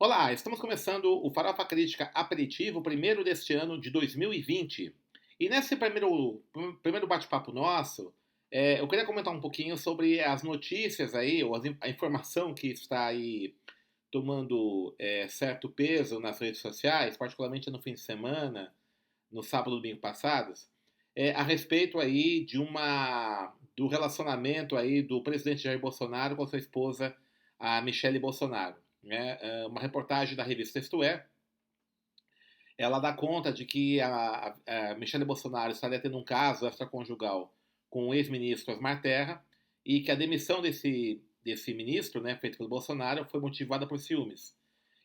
Olá, estamos começando o Farofa Crítica Aperitivo, o primeiro deste ano de 2020. E nesse primeiro bate-papo nosso, eu queria comentar um pouquinho sobre as notícias aí, ou a informação que está aí tomando certo peso nas redes sociais, particularmente no fim de semana, no sábado e domingo passados, a respeito aí do relacionamento aí do presidente Jair Bolsonaro com a sua esposa, a Michele Bolsonaro. Né? Uma reportagem da revista Isto É, ela dá conta de que a Michele Bolsonaro estaria tendo um caso extraconjugal com o ex-ministro Osmar Terra e que a demissão desse ministro, né, feito pelo Bolsonaro, foi motivada por ciúmes.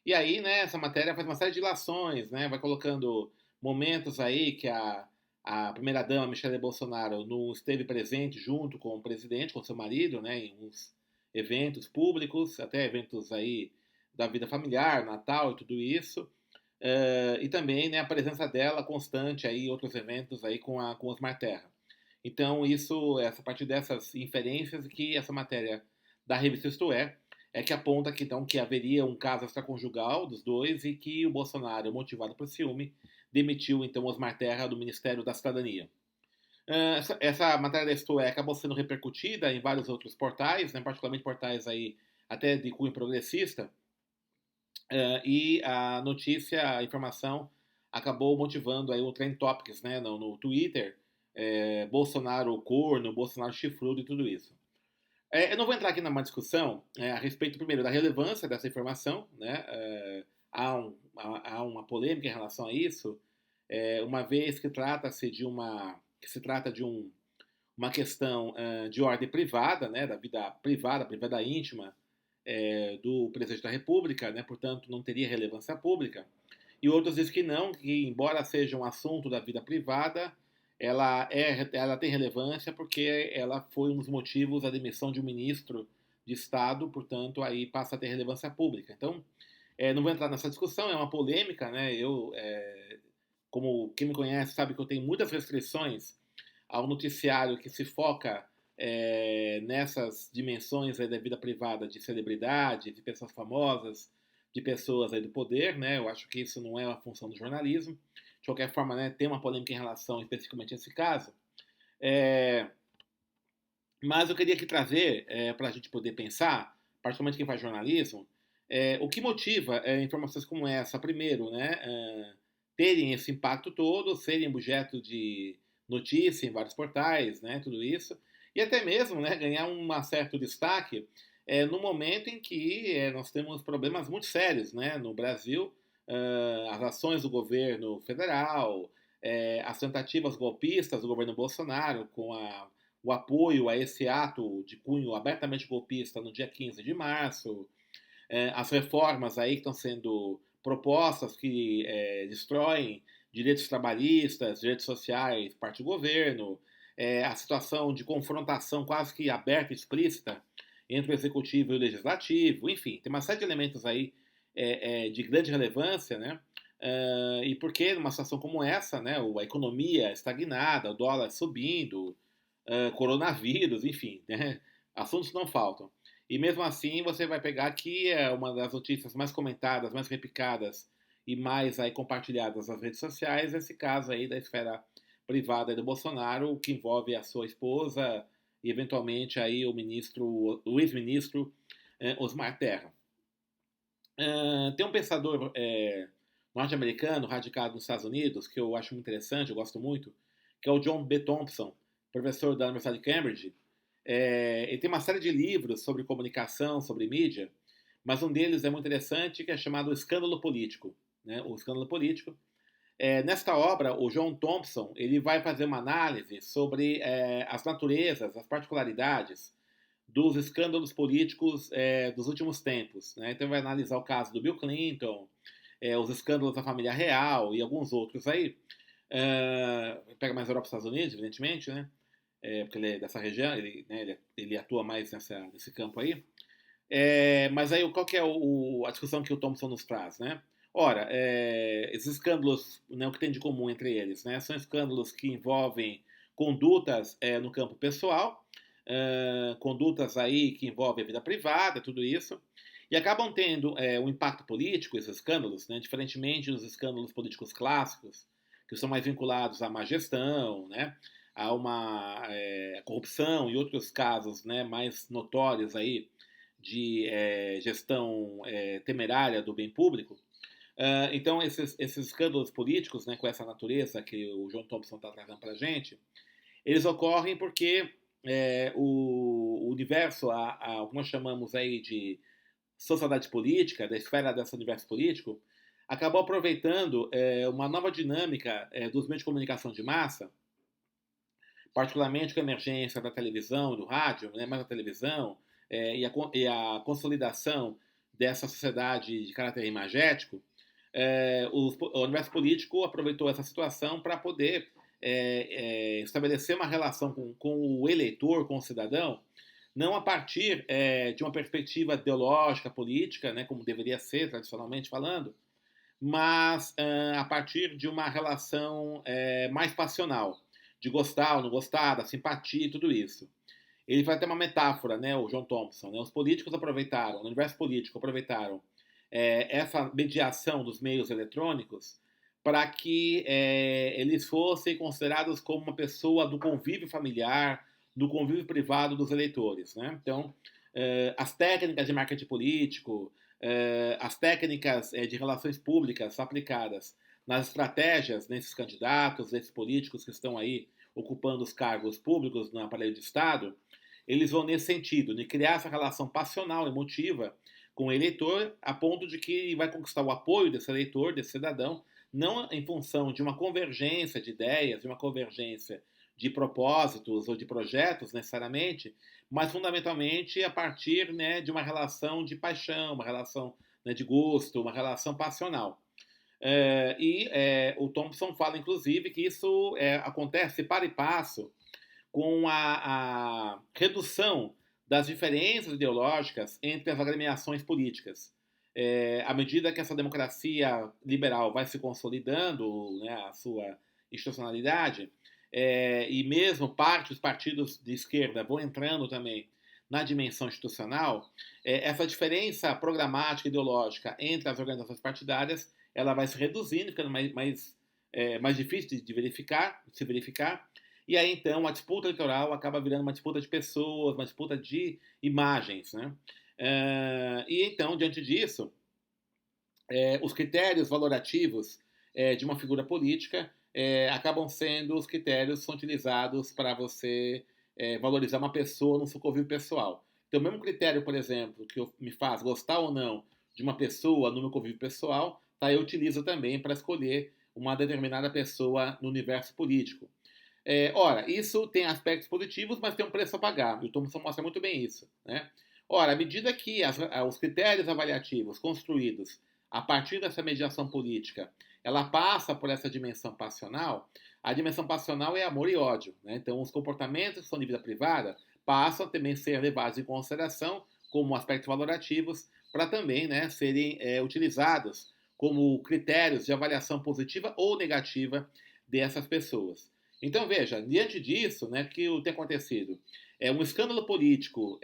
E aí, né, essa matéria faz uma série de ilações, né, vai colocando momentos aí que a primeira-dama Michele Bolsonaro não esteve presente junto com o presidente, com seu marido, né, em uns eventos públicos, até eventos aí da vida familiar, Natal e tudo isso. E também, né, a presença dela constante aí em outros eventos aí com Osmar Terra. Então, essa a partir dessas inferências que essa matéria da revista Isto é que aponta que, então, que haveria um caso extraconjugal dos dois e que o Bolsonaro, motivado por ciúme, demitiu então Osmar Terra do Ministério da Cidadania. Essa matéria da Isto acabou sendo repercutida em vários outros portais, né, particularmente portais aí até de cunho progressista, e a notícia, a informação acabou motivando aí o Trend Topics, né, no Twitter, Bolsonaro corno, Bolsonaro chifrudo e tudo isso. Eu não vou entrar aqui numa discussão a respeito, primeiro, da relevância dessa informação, né? Há uma polêmica em relação a isso, uma vez que que se trata de uma questão de ordem privada, né, da vida privada, privada íntima do presidente da República, né, portanto não teria relevância pública. E outros dizem que não, que embora seja um assunto da vida privada, ela tem relevância porque ela foi um dos motivos da demissão de um ministro de Estado, portanto aí passa a ter relevância pública. Então, não vou entrar nessa discussão, é uma polêmica, né? Como quem me conhece sabe que eu tenho muitas restrições ao noticiário que se foca nessas dimensões aí da vida privada de celebridade, de pessoas famosas, de pessoas aí do poder, né? Eu acho que isso não é uma função do jornalismo. De qualquer forma, né, tem uma polêmica em relação especificamente a esse caso. É, mas eu queria aqui trazer, para a gente poder pensar, particularmente quem faz jornalismo, o que motiva informações como essa, primeiro, né, terem esse impacto todo, serem objeto de notícia em vários portais, né, tudo isso, e até mesmo né, ganhar um certo destaque no momento em que nós temos problemas muito sérios né, no Brasil, as ações do governo federal, as tentativas golpistas do governo Bolsonaro com o apoio a esse ato de cunho abertamente golpista no dia 15 de março, as reformas aí que estão sendo propostas que destroem direitos trabalhistas, direitos sociais, parte do governo, a situação de confrontação quase que aberta e explícita entre o executivo e o legislativo, enfim, tem uma série de elementos aí de grande relevância, né? E porque numa situação como essa, né, a economia estagnada, o dólar subindo, coronavírus, enfim, né, assuntos não faltam. E mesmo assim, você vai pegar que é uma das notícias mais comentadas, mais repicadas e mais aí compartilhadas nas redes sociais, esse caso aí da esfera privada do Bolsonaro, que envolve a sua esposa e eventualmente aí o ex-ministro Osmar Terra. Tem um pensador norte-americano radicado nos Estados Unidos que eu acho muito interessante, eu gosto muito, que é o John B. Thompson, professor da Universidade de Cambridge. Ele tem uma série de livros sobre comunicação, sobre mídia, mas um deles é muito interessante, que é chamado O Escândalo Político. Né? O Escândalo Político. Nesta obra, o John Thompson ele vai fazer uma análise sobre as naturezas, as particularidades dos escândalos políticos dos últimos tempos. Né? Então vai analisar o caso do Bill Clinton, os escândalos da família real e alguns outros aí. Pega mais Europa e Estados Unidos, evidentemente, né? Porque ele é dessa região, ele atua mais nesse campo aí. Mas aí qual que é a discussão que o Thompson nos traz, né? Ora, esses escândalos, né, o que tem de comum entre eles, né, são escândalos que envolvem condutas no campo pessoal, condutas aí que envolvem a vida privada, tudo isso, e acabam tendo um impacto político, esses escândalos, né, diferentemente dos escândalos políticos clássicos, que são mais vinculados à má gestão, né, a uma corrupção e outros casos, né, mais notórios aí de gestão temerária do bem público. Então, esses escândalos políticos, né, com essa natureza que o John Thompson está trazendo para a gente, eles ocorrem porque o universo, o que nós chamamos aí de sociedade política, da esfera desse universo político, acabou aproveitando uma nova dinâmica dos meios de comunicação de massa, particularmente com a emergência da televisão e do rádio, né, mais a televisão, e a consolidação dessa sociedade de caráter imagético. O universo político aproveitou essa situação para poder estabelecer uma relação com o eleitor, com o cidadão, não a partir de uma perspectiva ideológica, política, né, como deveria ser, tradicionalmente falando, mas a partir de uma relação mais passional, de gostar ou não gostar, da simpatia e tudo isso. Ele faz até uma metáfora, né, o John Thompson, né, os políticos aproveitaram, no universo político aproveitaram essa mediação dos meios eletrônicos para que eles fossem considerados como uma pessoa do convívio familiar, do convívio privado dos eleitores, né? Então, as técnicas de marketing político, as técnicas de relações públicas aplicadas nas estratégias desses candidatos, desses políticos que estão aí ocupando os cargos públicos no aparelho de Estado, eles vão nesse sentido, de criar essa relação passional, emotiva, com o eleitor, a ponto de que vai conquistar o apoio desse eleitor, desse cidadão, não em função de uma convergência de ideias, de uma convergência de propósitos ou de projetos necessariamente, mas fundamentalmente a partir, né, de uma relação de paixão, uma relação, né, de gosto, uma relação passional. O Thompson fala, inclusive, que isso acontece para e passo com a redução das diferenças ideológicas entre as agremiações políticas. À medida que essa democracia liberal vai se consolidando, né, a sua institucionalidade, e mesmo parte dos partidos de esquerda vão entrando também na dimensão institucional, essa diferença programática e ideológica entre as organizações partidárias ela vai se reduzindo, ficando mais difícil de se verificar, e aí então a disputa eleitoral acaba virando uma disputa de pessoas, uma disputa de imagens, né? E então, diante disso, os critérios valorativos de uma figura política acabam sendo os critérios que são utilizados para você valorizar uma pessoa no seu convívio pessoal. Então, o mesmo critério, por exemplo, que me faz gostar ou não de uma pessoa no meu convívio pessoal, tá, eu utilizo também para escolher uma determinada pessoa no universo político. Ora, isso tem aspectos positivos, mas tem um preço a pagar. E o Thompson mostra muito bem isso, né? Ora, à medida que os critérios avaliativos construídos a partir dessa mediação política, ela passa por essa dimensão passional, a dimensão passional é amor e ódio, né? Então, os comportamentos que são de vida privada passam a também ser levados em consideração como aspectos valorativos para também, né, serem utilizados como critérios de avaliação positiva ou negativa dessas pessoas. Então, veja, diante disso, né, que o que tem acontecido é um escândalo político,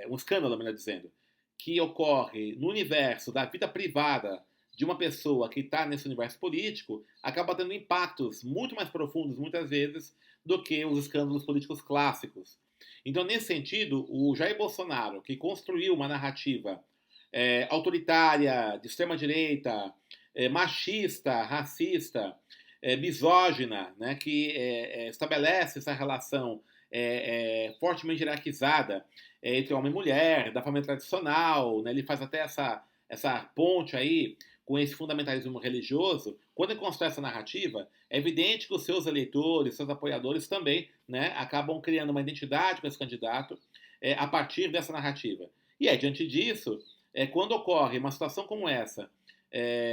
um escândalo, melhor dizendo, que ocorre no universo da vida privada de uma pessoa que está nesse universo político, acaba tendo impactos muito mais profundos, muitas vezes, do que os escândalos políticos clássicos. Então, nesse sentido, o Jair Bolsonaro, que construiu uma narrativa autoritária, de extrema-direita, machista, racista, misógina, né, que estabelece essa relação fortemente hierarquizada entre homem e mulher, da família tradicional, né, ele faz até essa ponte aí com esse fundamentalismo religioso. Quando ele constrói essa narrativa, é evidente que os seus eleitores, seus apoiadores também, né, acabam criando uma identidade com esse candidato a partir dessa narrativa. E diante disso, quando ocorre uma situação como essa,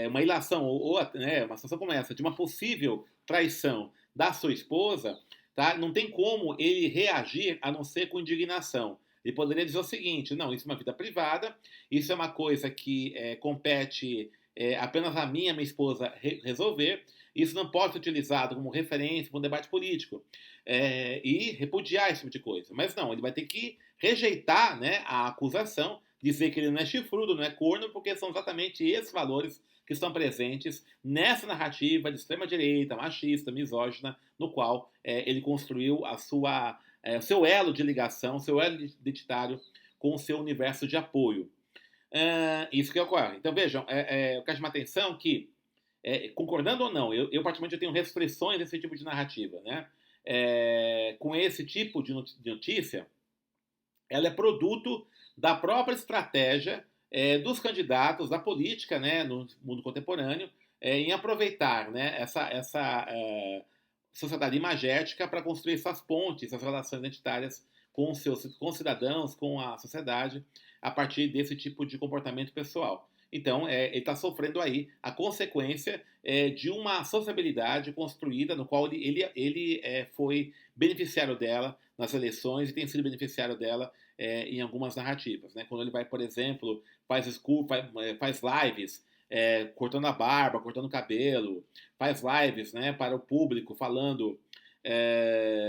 uma ilação uma situação como essa de uma possível traição da sua esposa, tá? Não tem como ele reagir a não ser com indignação. Ele poderia dizer o seguinte: não, isso é uma vida privada, isso é uma coisa que compete apenas a mim e a minha esposa resolver, isso não pode ser utilizado como referência para um debate político e repudiar esse tipo de coisa. Mas não, ele vai ter que rejeitar, né, a acusação dizer que ele não é chifrudo, não é corno, porque são exatamente esses valores que estão presentes nessa narrativa de extrema-direita, machista, misógina, no qual ele construiu o seu elo de ligação, seu elo identitário com o seu universo de apoio. Isso que ocorre. Então vejam, eu quero chamar a atenção que, concordando ou não, eu particularmente eu tenho restrições desse tipo de narrativa, né? Com esse tipo de notícia, ela é produto da própria estratégia dos candidatos, da política, né, no mundo contemporâneo, em aproveitar, né, essa sociedade imagética para construir essas pontes, essas relações identitárias com os seus cidadãos, com a sociedade, a partir desse tipo de comportamento pessoal. Então, ele está sofrendo aí a consequência de uma sociabilidade construída no qual ele foi beneficiário dela nas eleições e tem sido beneficiário dela em algumas narrativas. Né? Quando ele vai, por exemplo, faz lives cortando a barba, cortando o cabelo, faz lives, né, para o público falando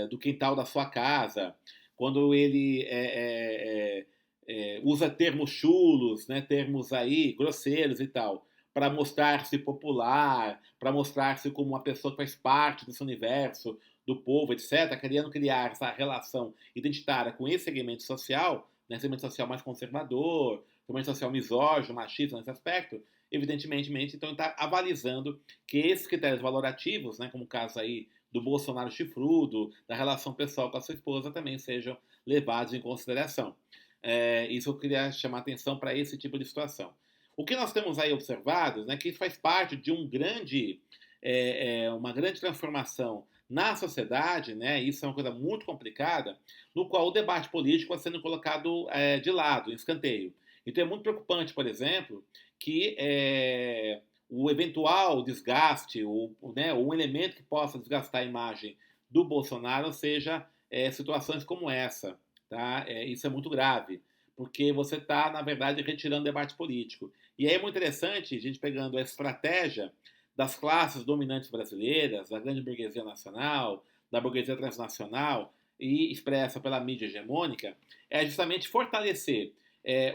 do quintal da sua casa, quando ele usa termos chulos, né, termos aí grosseiros e tal, para mostrar-se popular, para mostrar-se como uma pessoa que faz parte desse universo, do povo, etc., querendo criar essa relação identitária com esse segmento social, né, segmento social mais conservador, segmento social misógino, machista nesse aspecto, evidentemente, então está avalizando que esses critérios valorativos, né, como o caso aí do Bolsonaro chifrudo, da relação pessoal com a sua esposa, também sejam levados em consideração. Isso eu queria chamar atenção para esse tipo de situação. O que nós temos aí observado, né, que isso faz parte de uma grande transformação na sociedade, né, isso é uma coisa muito complicada, no qual o debate político está sendo colocado de lado, em escanteio. Então é muito preocupante, por exemplo, que o eventual desgaste, né, um elemento que possa desgastar a imagem do Bolsonaro seja situações como essa. Tá? Isso é muito grave, porque você está, na verdade, retirando o debate político. E aí é muito interessante, a gente pegando a estratégia das classes dominantes brasileiras, da grande burguesia nacional, da burguesia transnacional e expressa pela mídia hegemônica, é justamente fortalecer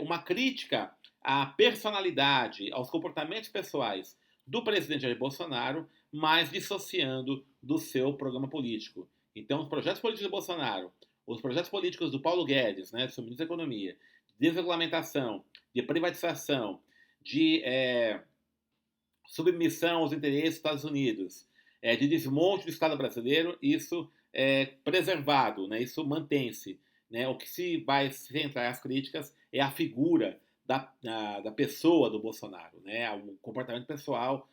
uma crítica à personalidade, aos comportamentos pessoais do presidente Jair Bolsonaro, mas dissociando do seu programa político. Então, os projetos políticos do Bolsonaro, os projetos políticos do Paulo Guedes, né, do seu ministro da Economia, de desregulamentação, de privatização, de submissão aos interesses dos Estados Unidos, de desmonte do Estado brasileiro, isso é preservado, né, isso mantém-se. Né, o que se vai centrar as críticas é a figura da pessoa do Bolsonaro, né, o comportamento pessoal,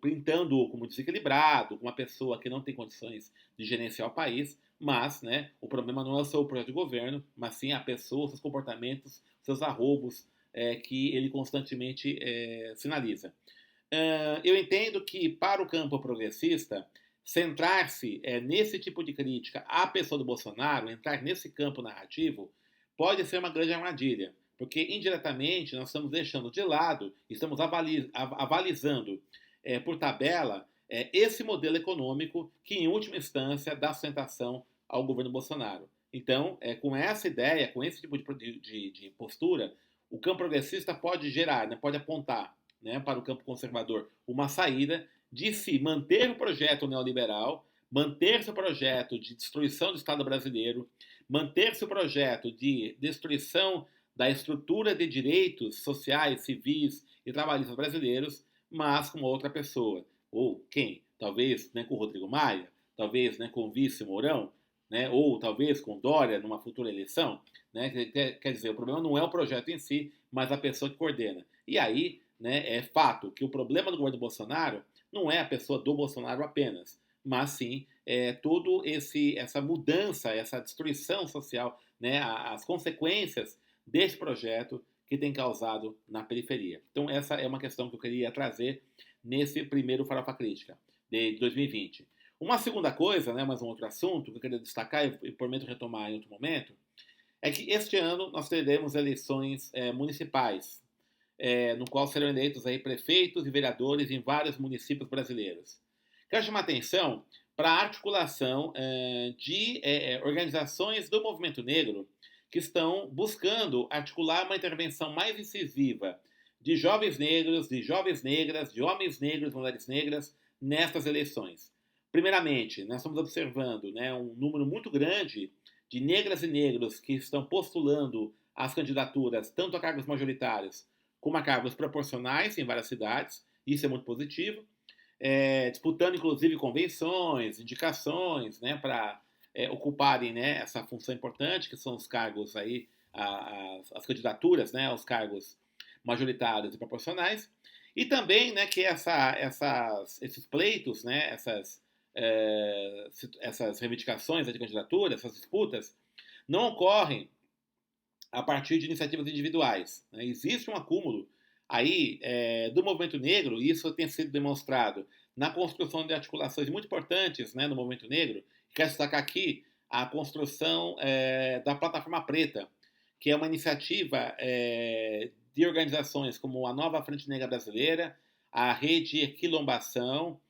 pintando-o como desequilibrado, como uma pessoa que não tem condições de gerenciar o país, mas, né, o problema não é só o projeto de governo, mas sim a pessoa, seus comportamentos, seus arroubos que ele constantemente sinaliza. Eu entendo que, para o campo progressista, centrar-se nesse tipo de crítica à pessoa do Bolsonaro, entrar nesse campo narrativo, pode ser uma grande armadilha, porque indiretamente nós estamos deixando de lado, estamos avalizando por tabela esse modelo econômico que, em última instância, dá sustentação ao governo Bolsonaro. Então, com essa ideia, com esse tipo de postura, o campo progressista pode gerar, né, pode apontar, né, para o campo conservador uma saída de se manter o projeto neoliberal, manter seu projeto de destruição do Estado brasileiro, manter seu projeto de destruição da estrutura de direitos sociais, civis e trabalhistas brasileiros, mas com outra pessoa. Ou quem? Talvez, né, com o Rodrigo Maia, talvez, né, com o vice Mourão, né, ou talvez com Dória numa futura eleição. Né, quer dizer, o problema não é o projeto em si, mas a pessoa que coordena. E aí, né, é fato que o problema do governo Bolsonaro não é a pessoa do Bolsonaro apenas, mas sim toda essa mudança, essa destruição social, né, as consequências desse projeto que tem causado na periferia. Então essa é uma questão que eu queria trazer nesse primeiro Farofa Crítica de 2020. Uma segunda coisa, né, mais um outro assunto que eu queria destacar e prometo retomar em outro momento, é que este ano nós teremos eleições municipais, no qual serão eleitos aí prefeitos e vereadores em vários municípios brasileiros. Quero chamar a atenção para a articulação de organizações do movimento negro que estão buscando articular uma intervenção mais incisiva de jovens negros, de jovens negras, de homens negros, mulheres negras nestas eleições. Primeiramente, nós estamos observando, né, um número muito grande de negras e negros que estão postulando as candidaturas tanto a cargos majoritários como a cargos proporcionais em várias cidades. Isso é muito positivo. Disputando inclusive convenções, indicações, né, para ocuparem, né, essa função importante que são os cargos aí, as candidaturas, né, aos cargos majoritários e proporcionais. E também, né, que esses pleitos, né, essas reivindicações de candidatura, essas disputas, não ocorrem a partir de iniciativas individuais. Né? Existe um acúmulo aí do movimento negro, e isso tem sido demonstrado na construção de articulações muito importantes, né, no movimento negro. Quero destacar aqui a construção da Plataforma Preta, que é uma iniciativa de organizações como a Nova Frente Negra Brasileira, a Rede Quilombação,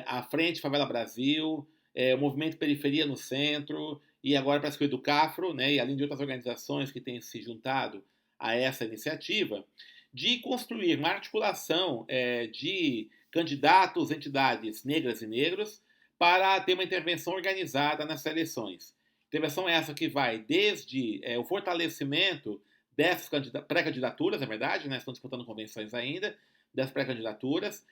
a Frente Favela Brasil, o Movimento Periferia no Centro, e agora parece que o Educafro, né, e além de outras organizações que têm se juntado a essa iniciativa, de construir uma articulação de candidatos, entidades negras e negros, para ter uma intervenção organizada nessas eleições. Intervenção essa que vai desde o fortalecimento dessas pré-candidaturas, é verdade, né, estão disputando convenções ainda, das pré-candidaturas,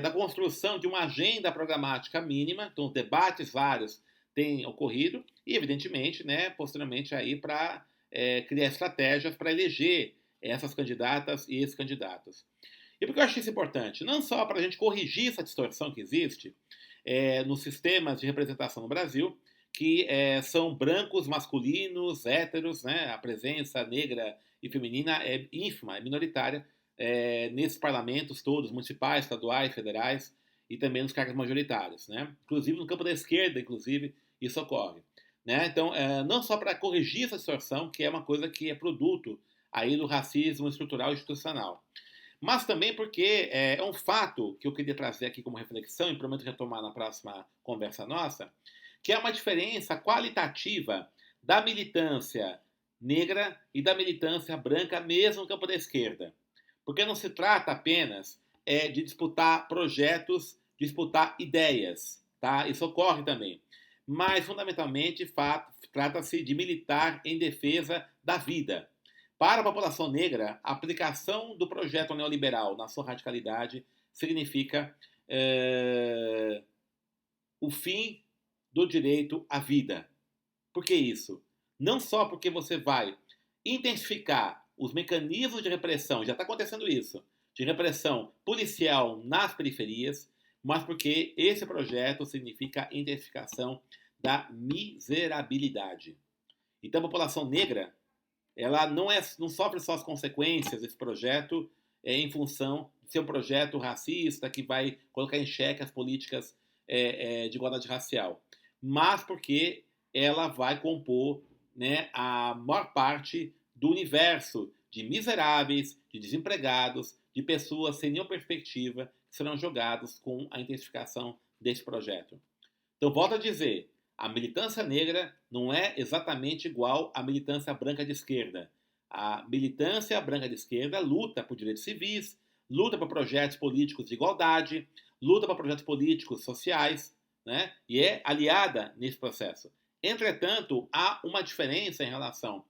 da construção de uma agenda programática mínima, então debates vários têm ocorrido, e evidentemente, né, posteriormente aí para criar estratégias para eleger essas candidatas e esses candidatos. E por que eu acho isso importante? Não só para a gente corrigir essa distorção que existe nos sistemas de representação no Brasil, que são brancos, masculinos, héteros, né? A presença negra e feminina é ínfima, é minoritária nesses parlamentos todos, municipais, estaduais, federais e também nos cargos majoritários, né? Inclusive no campo da esquerda, inclusive, isso ocorre. Né? Então, não só para corrigir essa distorção, que é uma coisa que é produto aí do racismo estrutural e institucional, mas também porque é um fato que eu queria trazer aqui como reflexão e prometo retomar na próxima conversa nossa, que é uma diferença qualitativa da militância negra e da militância branca mesmo no campo da esquerda. Porque não se trata apenas de disputar projetos, disputar ideias, tá? Isso ocorre também. Mas, fundamentalmente, trata-se de militar em defesa da vida. Para a população negra, a aplicação do projeto neoliberal na sua radicalidade significa o fim do direito à vida. Por que isso? Não só porque você vai intensificar os mecanismos de repressão, já está acontecendo isso, de repressão policial nas periferias, mas porque esse projeto significa a intensificação da miserabilidade. Então a população negra, ela não sofre só as consequências desse projeto em função de ser um projeto racista que vai colocar em xeque as políticas de igualdade racial, mas porque ela vai compor, né, a maior parte do universo de miseráveis, de desempregados, de pessoas sem nenhuma perspectiva que serão jogados com a intensificação desse projeto. Então, volto a dizer, a militância negra não é exatamente igual à militância branca de esquerda. A militância branca de esquerda luta por direitos civis, luta por projetos políticos de igualdade, luta por projetos políticos sociais, né? E é aliada nesse processo. Entretanto, há uma diferença em relação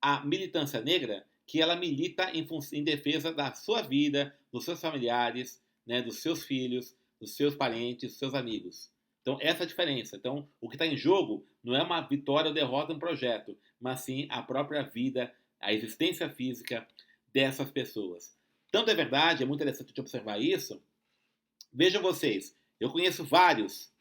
à militância negra, que ela milita em defesa da sua vida, dos seus familiares, né, dos seus filhos, dos seus parentes, dos seus amigos. Então, essa é a diferença. Então, o que está em jogo não é uma vitória ou derrota no projeto, mas sim a própria vida, a existência física dessas pessoas. Tanto é verdade, é muito interessante de observar isso. Vejam vocês, eu conheço vários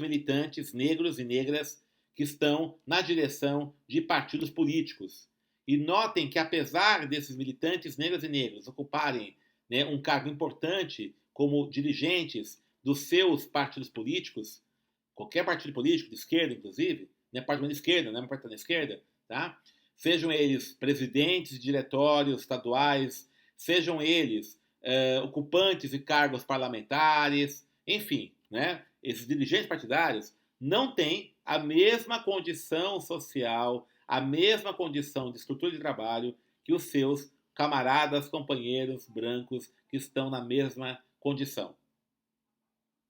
militantes negros e negras que estão na direção de partidos políticos. E notem que, apesar desses militantes negros e negros ocuparem, né, um cargo importante como dirigentes dos seus partidos políticos, qualquer partido político, de esquerda inclusive, né, partido de esquerda, né, partido da esquerda, tá? Sejam eles presidentes de diretórios estaduais, sejam eles ocupantes de cargos parlamentares, enfim, né, esses dirigentes partidários não têm a mesma condição social, a mesma condição de estrutura de trabalho que os seus camaradas, companheiros brancos que estão na mesma condição.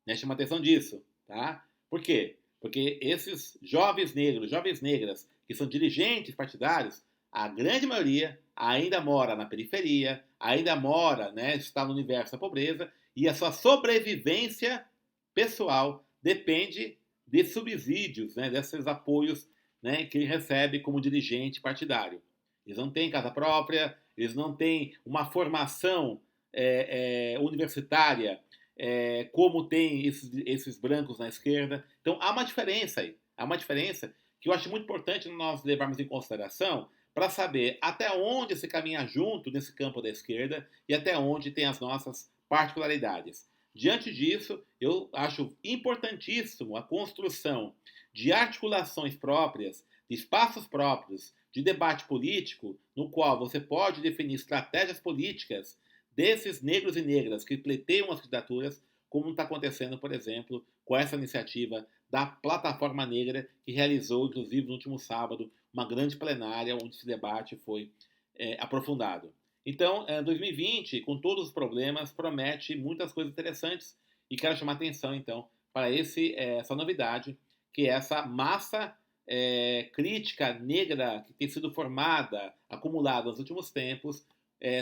Né? Chama atenção disso, tá? Por quê? Porque esses jovens negros, jovens negras, que são dirigentes partidários, a grande maioria ainda mora na periferia, ainda mora, né, está no universo da pobreza, e a sua sobrevivência pessoal depende de subsídios, né, desses apoios, né, que ele recebe como dirigente partidário. Eles não têm casa própria, eles não têm uma formação universitária como tem esses brancos na esquerda. Então há uma diferença aí. Há uma diferença que eu acho muito importante nós levarmos em consideração para saber até onde se caminha junto nesse campo da esquerda e até onde tem as nossas particularidades. Diante disso, eu acho importantíssimo a construção de articulações próprias, de espaços próprios de debate político, no qual você pode definir estratégias políticas desses negros e negras que pleteiam as candidaturas, como está acontecendo, por exemplo, com essa iniciativa da Plataforma Negra, que realizou, inclusive, no último sábado, uma grande plenária onde esse debate foi aprofundado. Então, 2020, com todos os problemas, promete muitas coisas interessantes e quero chamar atenção, então, para essa novidade, que é essa massa crítica negra que tem sido formada, acumulada nos últimos tempos,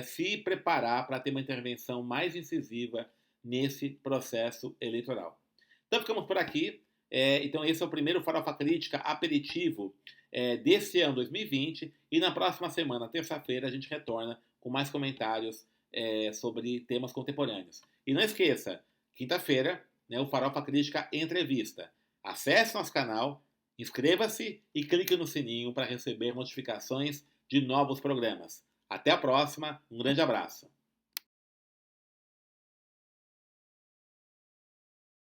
se preparar para ter uma intervenção mais incisiva nesse processo eleitoral. Então ficamos por aqui. Então esse é o primeiro Farofa Crítica aperitivo desse ano 2020 e na próxima semana, terça-feira, a gente retorna com mais comentários sobre temas contemporâneos. E não esqueça, quinta-feira, né, o Farofa Crítica Entrevista. Acesse nosso canal, inscreva-se e clique no sininho para receber notificações de novos programas. Até a próxima, um grande abraço.